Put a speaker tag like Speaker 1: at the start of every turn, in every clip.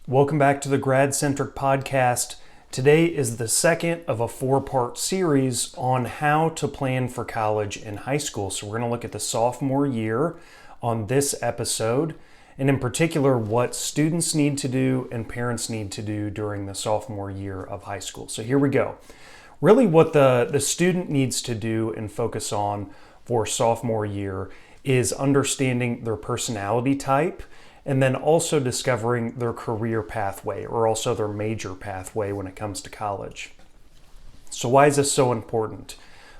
Speaker 1: Welcome back to the Grad Centric Podcast. Today is the second of a four-part series on how to plan for college and high school. So we're going to look at the sophomore year on this episode, and in particular, what students need to do and parents need to do during the sophomore year of high school. So here we go. Really what the student needs to do and focus on for sophomore year is understanding their personality type, and then also discovering their career pathway or also their major pathway when it comes to college. So why is this so important?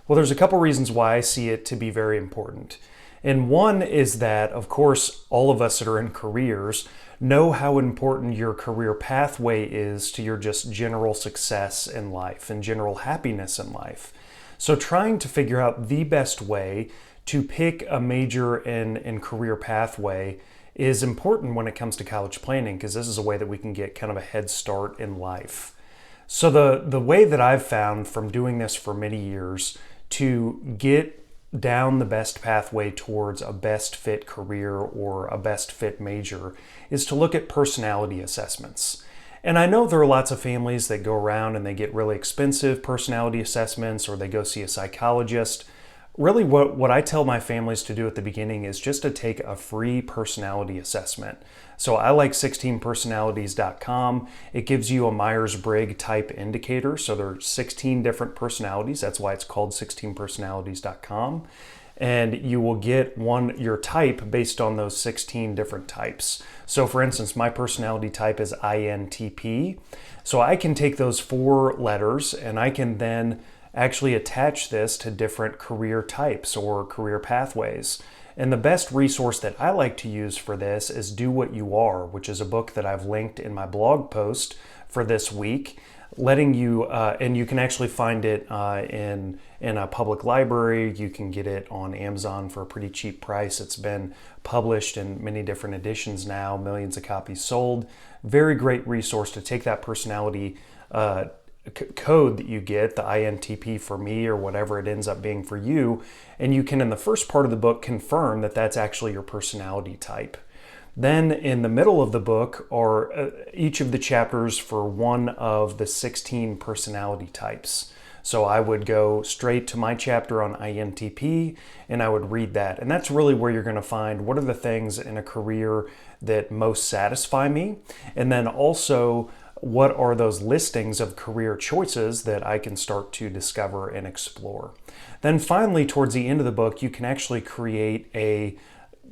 Speaker 1: Well, there's a couple reasons why I see it to be very important. And one is that, of course, all of us that are in careers know how important your career pathway is to your just general success in life and general happiness in life. So trying to figure out the best way to pick a major and career pathway is important when it comes to college planning, because this is a way that we can get kind of a head start in life. So the way that I've found from doing this for many years to get down the best pathway towards a best fit career or a best fit major is to look at personality assessments. And I know there are lots of families that go around and they get really expensive personality assessments, or they go see a psychologist. Really what I tell my families to do at the beginning is just to take a free personality assessment. So I like 16personalities.com. It gives you a Myers-Briggs type indicator. So there are 16 different personalities. That's why it's called 16personalities.com. And you will get your type based on those 16 different types. So for instance, my personality type is INTP. So I can take those 4 letters and I can then actually attach this to different career types or career pathways. And the best resource that I like to use for this is Do What You Are, which is a book that I've linked in my blog post for this week, letting you, and you can actually find it in a public library. You can get it on Amazon for a pretty cheap price. It's been published in many different editions now, millions of copies sold. Very great resource to take that personality code that you get, the INTP for me or whatever it ends up being for you, and you can in the first part of the book confirm that that's actually your personality type. Then in the middle of the book are each of the chapters for one of the 16 personality types. So I would go straight to my chapter on INTP and I would read that. And that's really where you're going to find what are the things in a career that most satisfy me, and then also what are those listings of career choices that I can start to discover and explore. Then finally, towards the end of the book, you can actually create a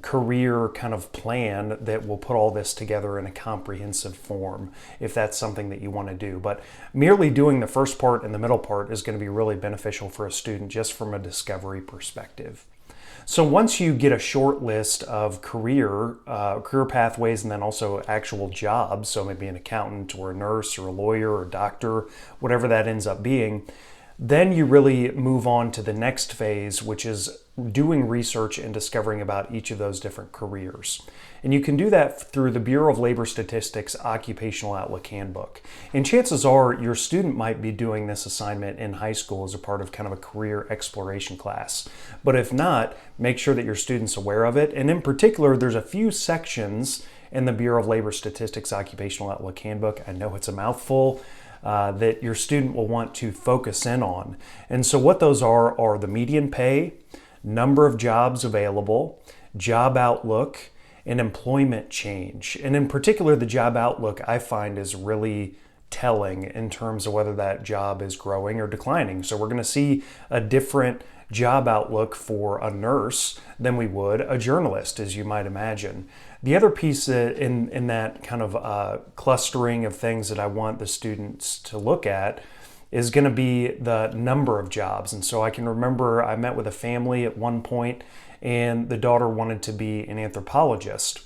Speaker 1: career kind of plan that will put all this together in a comprehensive form, if that's something that you want to do. But merely doing the first part and the middle part is going to be really beneficial for a student just from a discovery perspective. So once you get a short list of career pathways and then also actual jobs, so maybe an accountant or a nurse or a lawyer or a doctor, whatever that ends up being, then you really move on to the next phase, which is doing research and discovering about each of those different careers. And you can do that through the Bureau of Labor Statistics Occupational Outlook Handbook. And chances are your student might be doing this assignment in high school as a part of kind of a career exploration class. But if not, make sure that your student's aware of it. And in particular, there's a few sections in the Bureau of Labor Statistics Occupational Outlook Handbook. I know it's a mouthful. That your student will want to focus in on. And so what those are the median pay, number of jobs available, job outlook, and employment change. And in particular, the job outlook I find is really telling in terms of whether that job is growing or declining. So we're going to see a different job outlook for a nurse than we would a journalist, as you might imagine. The other piece in that kind of clustering of things that I want the students to look at is going to be the number of jobs. And so I can remember I met with a family at one point and the daughter wanted to be an anthropologist.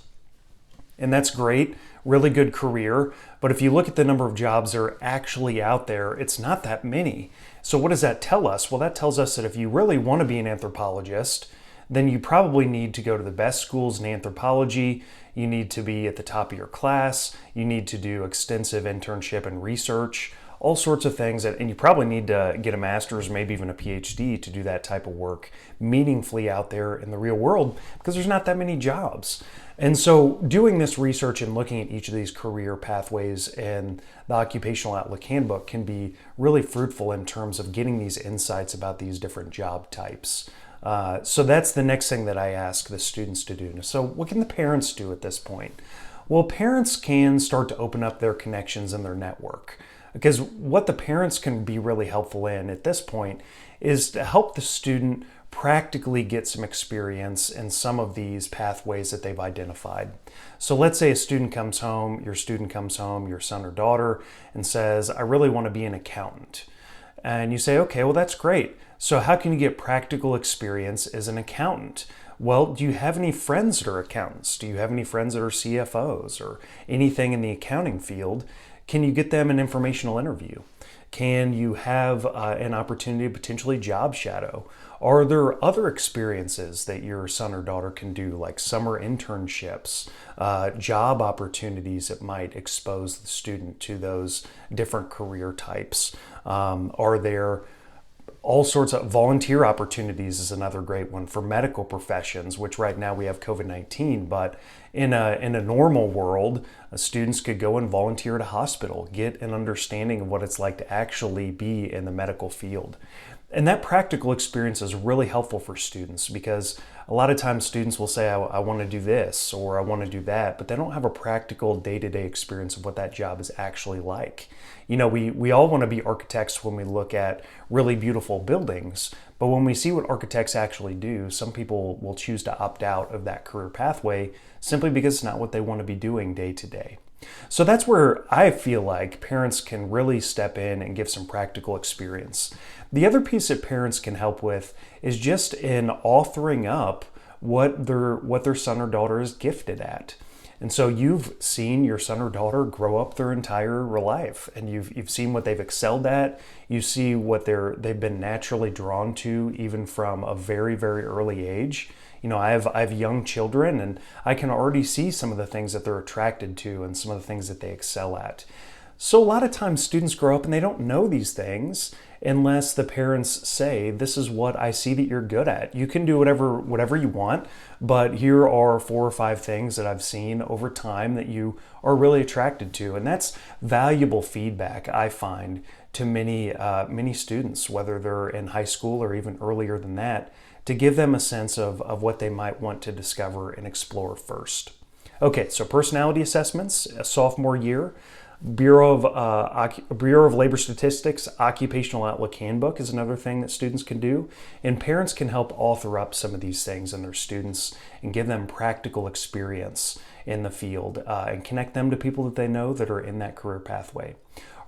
Speaker 1: And that's great, really good career. But if you look at the number of jobs that are actually out there, it's not that many. So what does that tell us? Well, that tells us that if you really want to be an anthropologist, then you probably need to go to the best schools in anthropology. You need to be at the top of your class. You need to do extensive internship and research. all sorts of things. And you probably need to get a master's, maybe even a PhD to do that type of work meaningfully out there in the real world, because there's not that many jobs. And so doing this research and looking at each of these career pathways in the Occupational Outlook Handbook can be really fruitful in terms of getting these insights about these different job types. So that's the next thing that I ask the students to do. So what can the parents do at this point? Well, parents can start to open up their connections in their network, because what the parents can be really helpful in at this point is to help the student practically get some experience in some of these pathways that they've identified. So let's say a student comes home, your son or daughter, and says, I really want to be an accountant. And you say, okay, well, that's great. So how can you get practical experience as an accountant? Well, do you have any friends that are accountants? Do you have any friends that are CFOs or anything in the accounting field? Can you get them an informational interview? Can you have an opportunity to potentially job shadow? Are there other experiences that your son or daughter can do, like summer internships, job opportunities that might expose the student to those different career types? Are there all sorts of volunteer opportunities is another great one for medical professions, which right now we have COVID-19, but in a normal world, students could go and volunteer at a hospital, get an understanding of what it's like to actually be in the medical field. And that practical experience is really helpful for students, because a lot of times students will say, I want to do this or I want to do that, but they don't have a practical day-to-day experience of what that job is actually like. You know, we all want to be architects when we look at really beautiful buildings, but when we see what architects actually do, some people will choose to opt out of that career pathway simply because it's not what they want to be doing day to day. So that's where I feel like parents can really step in and give some practical experience. The other piece that parents can help with is just in authoring up what their son or daughter is gifted at. And so you've seen your son or daughter grow up their entire life, and you've seen what they've excelled at. You see what they've been naturally drawn to, even from a very, very early age. You know, I have young children, and I can already see some of the things that they're attracted to and some of the things that they excel at. So a lot of times students grow up and they don't know these things unless the parents say, this is what I see that you're good at. You can do whatever you want, but here are 4 or 5 things that I've seen over time that you are really attracted to. And that's valuable feedback, I find, to many students, whether they're in high school or even earlier than that, to give them a sense of what they might want to discover and explore first. Okay, so personality assessments, a sophomore year. Bureau of Labor Statistics Occupational Outlook Handbook is another thing that students can do. And parents can help author up some of these things in their students and give them practical experience in the field and connect them to people that they know that are in that career pathway.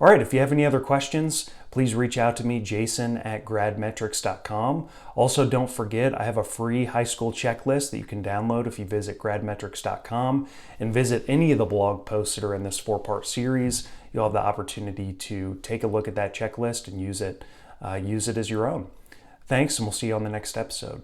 Speaker 1: All right, if you have any other questions, please reach out to me, jason@gradmetrics.com. Also, don't forget, I have a free high school checklist that you can download if you visit gradmetrics.com and visit any of the blog posts that are in this 4-part series. You'll have the opportunity to take a look at that checklist and use it as your own. Thanks, and we'll see you on the next episode.